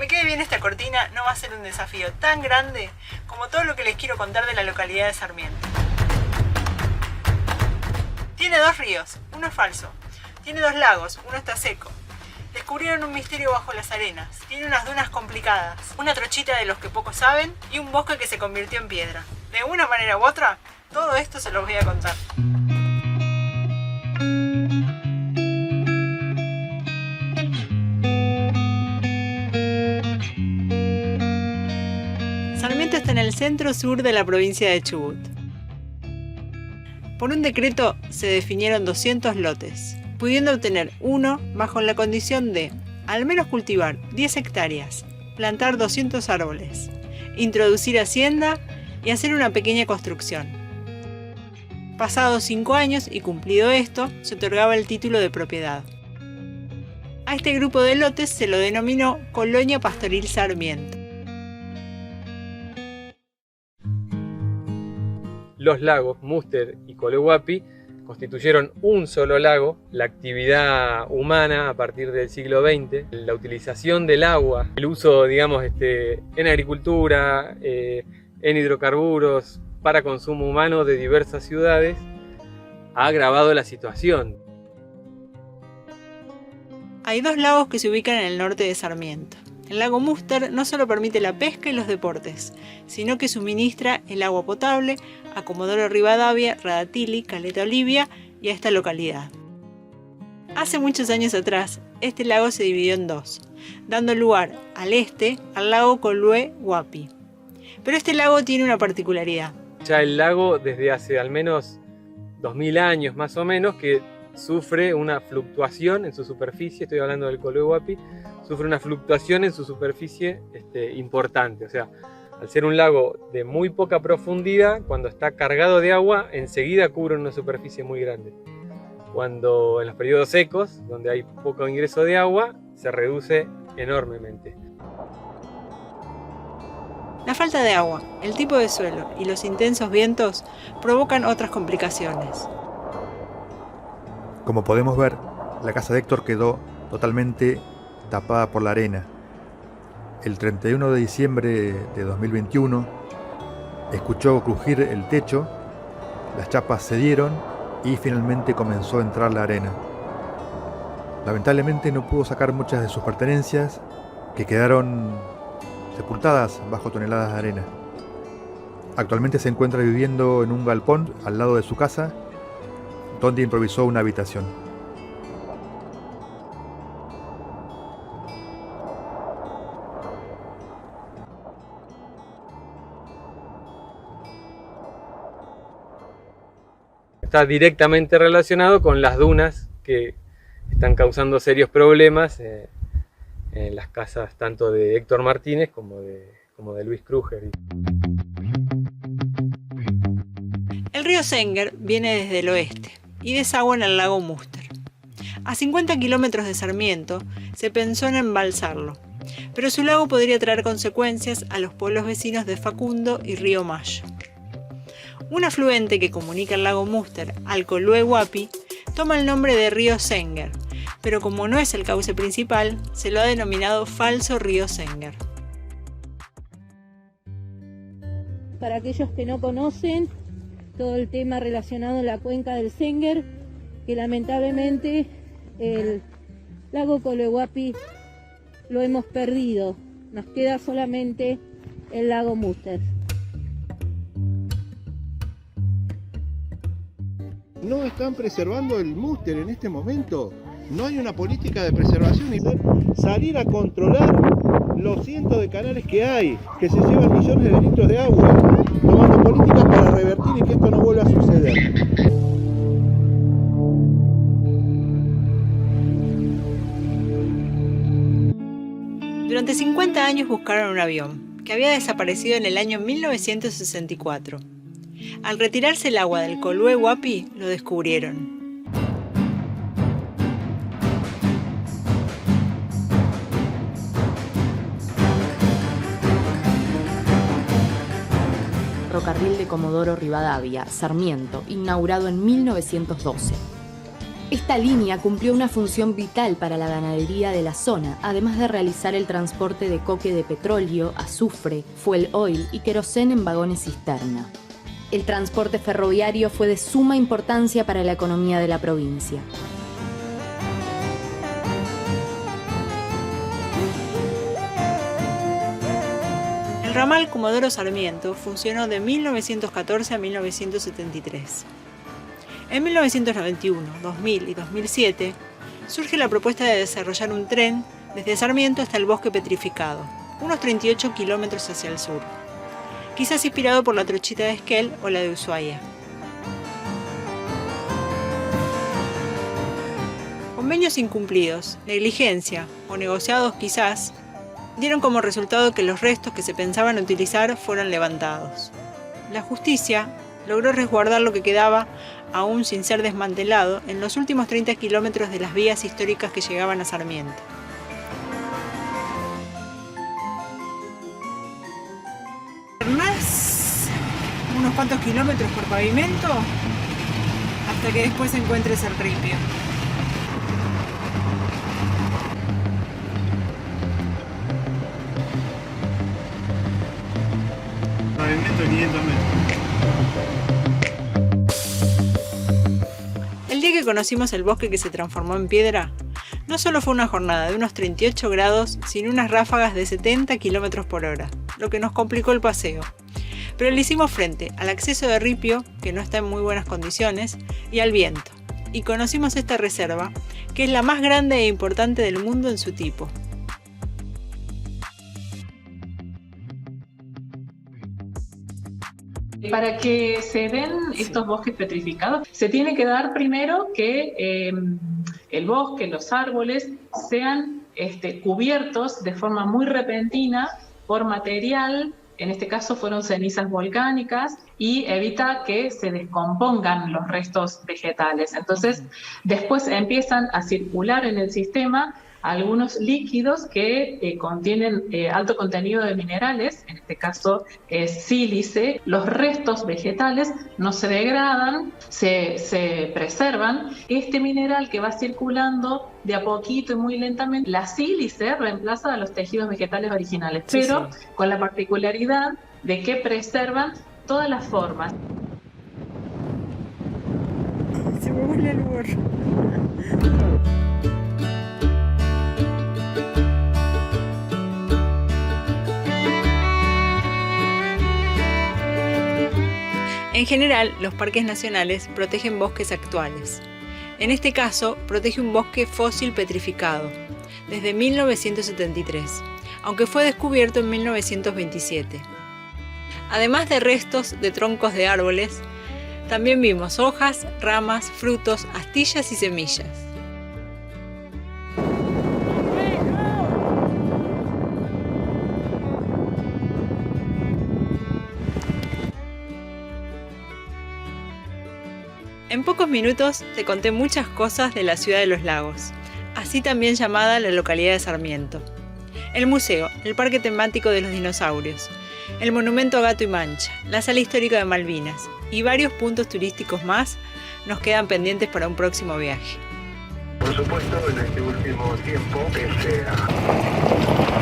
me quede bien esta cortina no va a ser un desafío tan grande como todo lo que les quiero contar de la localidad de Sarmiento. Tiene 2 ríos, uno es falso. Tiene 2 lagos, uno está seco. Descubrieron un misterio bajo las arenas. Tiene unas dunas complicadas, una trochita de los que pocos saben y un bosque que se convirtió en piedra. De una manera u otra, todo esto se los voy a contar. Sarmiento está en el centro-sur de la provincia de Chubut. Por un decreto se definieron 200 lotes, pudiendo obtener uno bajo la condición de al menos cultivar 10 hectáreas, plantar 200 árboles, introducir hacienda y hacer una pequeña construcción. Pasados 5 años y cumplido esto, se otorgaba el título de propiedad. A este grupo de lotes se lo denominó Colonia Pastoril Sarmiento. Los lagos Múster y Colehuapi constituyeron un solo lago. La actividad humana a partir del siglo XX, la utilización del agua, el uso, digamos, en agricultura, en hidrocarburos, para consumo humano de diversas ciudades, ha agravado la situación. Hay 2 lagos que se ubican en el norte de Sarmiento. El lago Múster no solo permite la pesca y los deportes, sino que suministra el agua potable a Comodoro Rivadavia, Radatili, Caleta Olivia y a esta localidad. Hace muchos años atrás, este lago se dividió en 2, dando lugar al este al lago Colue-Huapi. Pero este lago tiene una particularidad. Ya el lago desde hace al menos 2000 años más o menos que sufre una fluctuación en su superficie, estoy hablando del Colehuapi, sufre una fluctuación en su superficie importante. O sea, al ser un lago de muy poca profundidad, cuando está cargado de agua, enseguida cubre una superficie muy grande. Cuando en los periodos secos, donde hay poco ingreso de agua, se reduce enormemente. La falta de agua, el tipo de suelo y los intensos vientos provocan otras complicaciones. Como podemos ver, la casa de Héctor quedó totalmente tapada por la arena. El 31 de diciembre de 2021 escuchó crujir el techo, las chapas cedieron y finalmente comenzó a entrar la arena. Lamentablemente no pudo sacar muchas de sus pertenencias, que quedaron sepultadas bajo toneladas de arena. Actualmente se encuentra viviendo en un galpón al lado de su casa, donde improvisó una habitación. Está directamente relacionado con las dunas que están causando serios problemas en las casas tanto de Héctor Martínez como de Luis Kruger. El río Senger viene desde el oeste y desagua en el lago Múster. A 50 kilómetros de Sarmiento se pensó en embalsarlo, pero su lago podría traer consecuencias a los pueblos vecinos de Facundo y Río Mayo. Un afluente que comunica el lago Múster al Colue-Huapi toma el nombre de río Senger, pero como no es el cauce principal, se lo ha denominado falso río Senger. Para aquellos que no conocen todo el tema relacionado a la cuenca del Senger, que lamentablemente el lago Colehuapi lo hemos perdido, nos queda solamente el lago Múster. No están preservando el Múster en este momento. No hay una política de preservación y salir a controlar los cientos de canales que hay, que se llevan millones de litros de agua, tomando políticas para revertir y que esto no vuelva a suceder. Durante 50 años buscaron un avión, que había desaparecido en el año 1964. Al retirarse el agua del Colue-Huapi, lo descubrieron. Ferrocarril de Comodoro Rivadavia, Sarmiento, inaugurado en 1912. Esta línea cumplió una función vital para la ganadería de la zona, además de realizar el transporte de coque de petróleo, azufre, fuel oil y querosén en vagones cisterna. El transporte ferroviario fue de suma importancia para la economía de la provincia. El ramal Comodoro Sarmiento funcionó de 1914 a 1973. En 1991, 2000 y 2007 surge la propuesta de desarrollar un tren desde Sarmiento hasta el Bosque Petrificado, unos 38 kilómetros hacia el sur, quizás inspirado por la Trochita de Esquel o la de Ushuaia. Convenios incumplidos, negligencia o negociados quizás, dieron como resultado que los restos que se pensaban utilizar fueron levantados. La justicia logró resguardar lo que quedaba, aún sin ser desmantelado, en los últimos 30 kilómetros de las vías históricas que llegaban a Sarmiento. Más unos cuantos kilómetros por pavimento hasta que después encuentres el ripio. Pavimento de 500 metros. El día que conocimos el bosque que se transformó en piedra, no solo fue una jornada de unos 38 grados, sino unas ráfagas de 70 km por hora, lo que nos complicó el paseo. Pero le hicimos frente al acceso de ripio, que no está en muy buenas condiciones, y al viento, y conocimos esta reserva, que es la más grande e importante del mundo en su tipo. Para que se den estos bosques petrificados, se tiene que dar primero que el bosque, los árboles, sean cubiertos de forma muy repentina por material, en este caso fueron cenizas volcánicas, y evita que se descompongan los restos vegetales. Entonces, después empiezan a circular en el sistema algunos líquidos que contienen alto contenido de minerales, en este caso es sílice. Los restos vegetales no se degradan, se preservan. Este mineral que va circulando de a poquito y muy lentamente, la sílice reemplaza a los tejidos vegetales originales, pero con la particularidad de que preservan todas las formas. Se me vuelve el gorro. En general, los parques nacionales protegen bosques actuales. En este caso, protege un bosque fósil petrificado, desde 1973, aunque fue descubierto en 1927. Además de restos de troncos de árboles, también vimos hojas, ramas, frutos, astillas y semillas. En pocos minutos te conté muchas cosas de la ciudad de los lagos, así también llamada la localidad de Sarmiento. El museo, el parque temático de los dinosaurios, el monumento a Gato y Mancha, la sala histórica de Malvinas y varios puntos turísticos más nos quedan pendientes para un próximo viaje. Por supuesto, en este último tiempo, pese a